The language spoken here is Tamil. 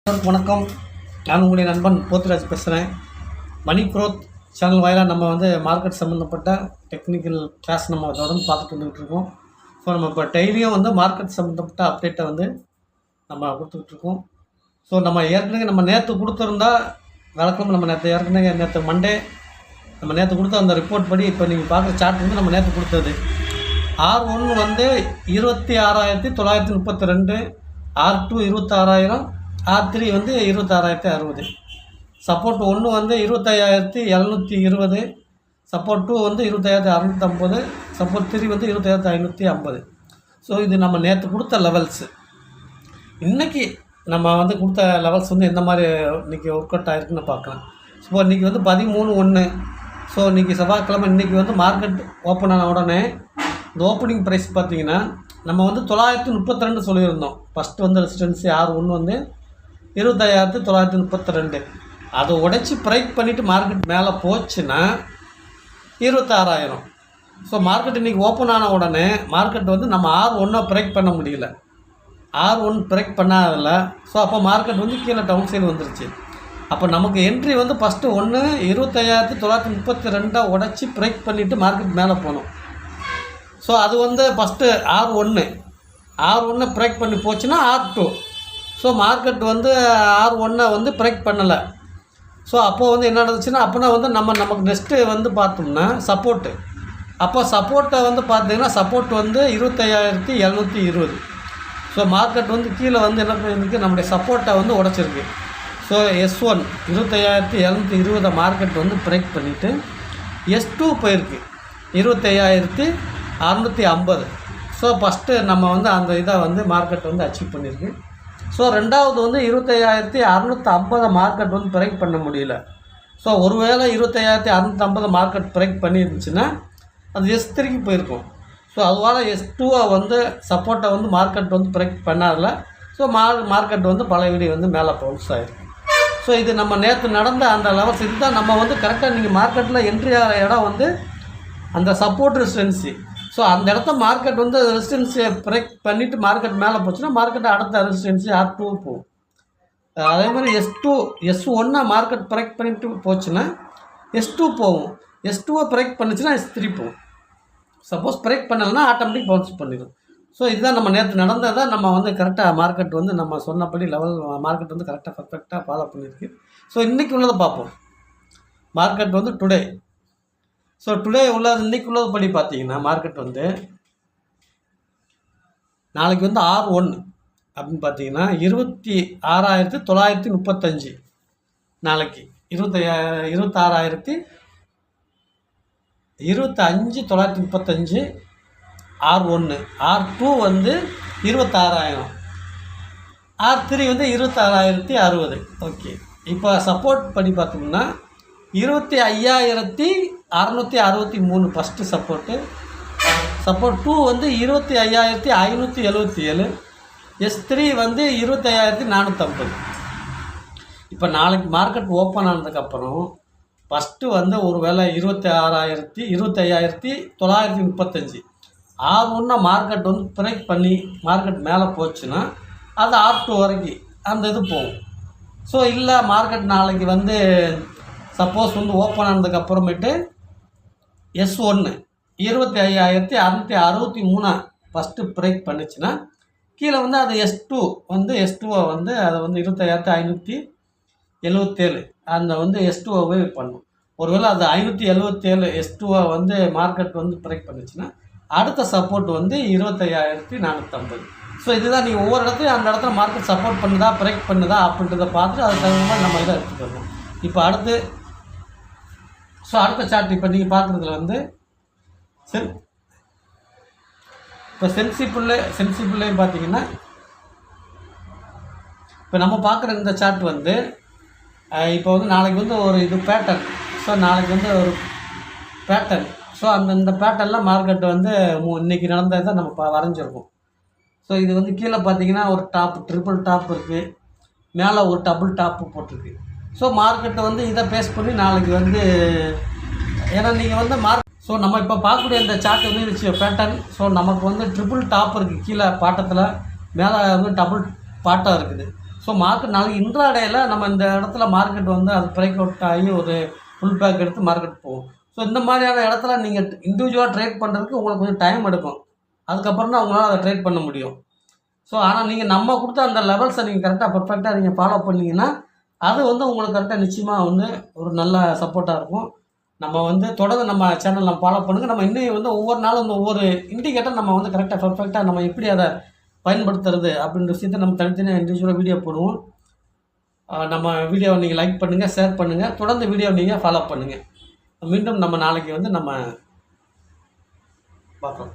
வணக்கம். நான் உங்களுடைய நண்பன் போத்துராஜ் பேசுகிறேன். மணி க்ரோத் சேனல் வாயிலாக நம்ம மார்க்கெட் சம்மந்தப்பட்ட டெக்னிக்கல் கிளாஸ் நம்ம தொடர்ந்து பார்த்துட்டு வந்துகிட்ருக்கோம். ஸோ நம்ம இப்போ டெய்லியும் மார்க்கெட் சம்மந்தப்பட்ட அப்டேட்டை நம்ம கொடுத்துட்ருக்கோம். ஸோ நம்ம ஏற்கனவே நேற்று கொடுத்துருந்தா வழக்கம் நம்ம நேற்று மண்டே நம்ம நேற்று கொடுத்த அந்த ரிப்போர்ட் படி இப்போ நீங்கள் பார்க்குற சார்ட் நம்ம நேற்று கொடுத்தது R1 26,932, R2 26,000, R3 26,060. Support 1 25,720, support 2 25,650, support 3 25,550. So இது நம்ம நேற்று கொடுத்த லெவல்ஸு. இன்றைக்கி நம்ம கொடுத்த லெவல்ஸ் எந்த மாதிரி இன்றைக்கி ஒர்க் அவுட் ஆகிருக்குன்னு பார்க்கலாம். ஸோ இன்றைக்கி 13/1. ஸோ இன்றைக்கி செவ்வாய்க்கிழமை. இன்றைக்கி மார்க்கெட் ஓப்பன் ஆன உடனே இந்த ஓப்பனிங் ப்ரைஸ் பார்த்திங்கன்னா நம்ம 932 சொல்லியிருந்தோம். First ரெசிஸ்டன்சி R1 25,932. அதை உடைச்சி ப்ரைக் பண்ணிவிட்டு மார்க்கெட் மேலே போச்சுன்னா 26,000. ஸோ மார்க்கெட் இன்றைக்கி ஓப்பன் ஆன உடனே மார்க்கெட் நம்ம R1 ப்ரைக் பண்ண முடியல. R1 ப்ரைக் பண்ணாதில்ல. ஸோ அப்போ மார்க்கெட் கீழே டவுன் சைடு வந்துருச்சு. அப்போ நமக்கு என்ட்ரி ஃபஸ்ட்டு 25,932 உடைச்சி ப்ரைக் பண்ணிவிட்டு மார்க்கெட் மேலே போகணும். ஸோ அது ஃபஸ்ட்டு R1 ப்ரைக் பண்ணி போச்சுன்னா R2. ஸோ மார்க்கெட் R1 ப்ரைக் பண்ணலை. ஸோ அப்போது என்ன நடந்துச்சுன்னா அப்போனா நமக்கு நெக்ஸ்ட்டு பார்த்தோம்னா சப்போர்ட்டு. அப்போ சப்போர்ட்டை பார்த்தீங்கன்னா சப்போர்ட் 25,720. ஸோ மார்க்கெட் கீழே என்ன பண்ணியிருக்கு, நம்முடைய சப்போர்ட்டை உடைச்சிருக்கு. ஸோ S1 25,720 மார்க்கெட் ப்ரைக் பண்ணிவிட்டு S2 போயிருக்கு 25,650. ஸோ ஃபஸ்ட்டு நம்ம அந்த இதை மார்க்கெட் அச்சீவ் பண்ணியிருக்கு. ஸோ ரெண்டாவது 25,650 மார்க்கெட் ப்ரைக் பண்ண முடியல. ஸோ ஒருவேளை 25,650 மார்க்கெட் ப்ரைக் பண்ணியிருந்துச்சுன்னா அது S3க்கு போயிருக்கும். ஸோ அதுவால் S2 சப்போர்ட்டை மார்க்கெட் ப்ரைக் பண்ணாதில்ல. ஸோ மார்க்கெட் பழையபடி மேலே பவுன்ஸ் ஆகிருக்கு. ஸோ இது நம்ம நேற்று நடந்த அந்த லெவல்ஸ். இதுதான் நம்ம கரெக்டாக நீங்கள் மார்க்கெட்டில் என்ட்ரி ஆகிற இடம் அந்த சப்போர்ட் ரெசிஸ்டன்சி. ஸோ அந்த இடத்த மார்க்கெட் ரெசிஸ்டன்சியை பிரேக் பண்ணிவிட்டு மார்க்கெட் மேலே போச்சுன்னா மார்க்கெட்டை அடுத்த ரெசிஸ்டன்சி R2 போகும். அதே மாதிரி S1 மார்க்கெட் பிரேக் பண்ணிட்டு போச்சுன்னா S2 போகும். S2 பிரேக் பண்ணிச்சுன்னா S3 போகும். சப்போஸ் பிரேக் பண்ணலைன்னா ஆட்டோமேட்டிக் பவுன்ஸ் பண்ணிடும். ஸோ இதுதான் நம்ம நேற்று நடந்ததை நம்ம கரெக்டாக மார்க்கெட் நம்ம சொன்னபடி லெவல் மார்க்கெட் கரெக்டாக பர்ஃபெக்டாக ஃபாலோ பண்ணியிருக்கு. ஸோ இன்றைக்கி உள்ளதை பார்ப்போம். Market today. ஸோ டுடே உள்ளது இன்றைக்கி உள்ளது படி பார்த்தீங்கன்னா மார்க்கெட் நாளைக்கு R1 அப்படின்னு பார்த்தீங்கன்னா 26,935. நாளைக்கு 25,935 R1. R2 26,000. R3 26,060. ஓகே. இப்போ சப்போர்ட் படி பார்த்தோம்னா 25,663 ஃபஸ்ட்டு சப்போர்ட்டு. சப்போர்ட் 2 25,577. S3 25,450. இப்போ நாளைக்கு மார்க்கெட் ஓப்பன் ஆனதுக்கப்புறம் ஃபஸ்ட்டு ஒரு வேளை 25,935 R1 மார்க்கெட் பிரேக் பண்ணி மார்க்கெட் மேலே போச்சுன்னா அது R2 வரைக்கும் அந்த இது போகும். ஸோ இல்லை மார்க்கெட் நாளைக்கு சப்போஸ் ஓப்பன் ஆனதுக்கப்புறமேட்டு S1 25,663 ஃபஸ்ட்டு பிரேக் பண்ணிச்சுன்னா கீழே அது S2 S2 அதை 25,577 அந்த S2வை பண்ணும். ஒருவேளை அது 577 S2 மார்க்கெட் பிரேக் பண்ணிச்சுன்னா அடுத்த சப்போர்ட் 25,450. ஸோ இதுதான் நீங்கள் ஒவ்வொரு இடத்துலையும் அந்த இடத்துல மார்க்கெட் சப்போர்ட் பண்ணுதா பிரேக் பண்ணுதா அப்படின்றத பார்த்துட்டு அதுக்கு தகுந்த மாதிரி நம்ம இதை எடுத்துகிட்டு வரணும். இப்போ அடுத்த சார்ட் இப்போ நீங்கள் பார்க்குறதுல இப்போ சென்சிபிள்லேயும் பார்த்தீங்கன்னா இப்போ நம்ம பார்க்குற இந்த சார்ட் இப்போ நாளைக்கு ஒரு இது பேட்டர்ன். ஸோ நாளைக்கு ஒரு பேட்டர்ன். ஸோ இந்த பேட்டர்னில் மார்க்கெட் இன்றைக்கி நடந்ததை தான் நம்ம வரைஞ்சிருக்கோம். ஸோ இது கீழே பார்த்தீங்கன்னா ஒரு ட்ரிபிள் டாப் இருக்குது, மேலே ஒரு டபுள் டாப்பு போட்டிருக்கு. ஸோ மார்க்கெட்டை இதை பேஸ் பண்ணி நாளைக்கு ஏன்னா நீங்கள் ஸோ நம்ம இப்போ பார்க்கக்கூடிய இந்த சார்ட் இது பேட்டர்ன். ஸோ நமக்கு ட்ரிபிள் டாப் இருக்குது கீழே பாட்டத்தில், மேலே டபுள் பாட்டம் இருக்குது. ஸோ மார்க்கெட் நாளைக்கு இன்ட்ராடேயில் நம்ம இந்த இடத்துல மார்க்கெட் வந்து அது பிரேக் அவுட் ஆகி ஒரு ஃபுல் பேக் எடுத்து மார்க்கெட் போகும். ஸோ இந்த மாதிரியான இடத்துல நீங்கள் இண்டிவிஜுவலாக ட்ரேட் பண்ணுறதுக்கு உங்களுக்கு கொஞ்சம் டைம் எடுக்கும். அதுக்கப்புறம் தான் உங்களால் அதை ட்ரேட் பண்ண முடியும். ஸோ ஆனால் நீங்கள் நம்ம கொடுத்த அந்த லெவல்ஸை நீங்கள் கரெக்டாக பர்ஃபெக்டாக நீங்கள் ஃபாலோ பண்ணிங்கன்னா அது வந்து உங்களுக்கு கரெக்டாக நிச்சயமாக வந்து ஒரு நல்ல சப்போர்ட்டாக இருக்கும். நம்ம வந்து தொடர்ந்து நம்ம சேனல் நம்ம ஃபாலோ பண்ணுங்கள். நம்ம இன்னும் வந்து ஒவ்வொரு நாளும் வந்து ஒவ்வொரு இண்டிகேட்டர் நம்ம வந்து கரெக்டாக பர்ஃபெக்டாக நம்ம எப்படி அதை பயன்படுத்துறது அப்படின்ற விஷயத்தை நம்ம தனித்தனியாக இண்டிவிஜுவலாக வீடியோ போடுவோம். நம்ம வீடியோவை நீங்கள் லைக் பண்ணுங்கள், ஷேர் பண்ணுங்கள், தொடர்ந்து வீடியோ நீங்கள் ஃபாலோ பண்ணுங்கள். மீண்டும் நம்ம நாளைக்கு வந்து நம்ம பார்க்கலாம்.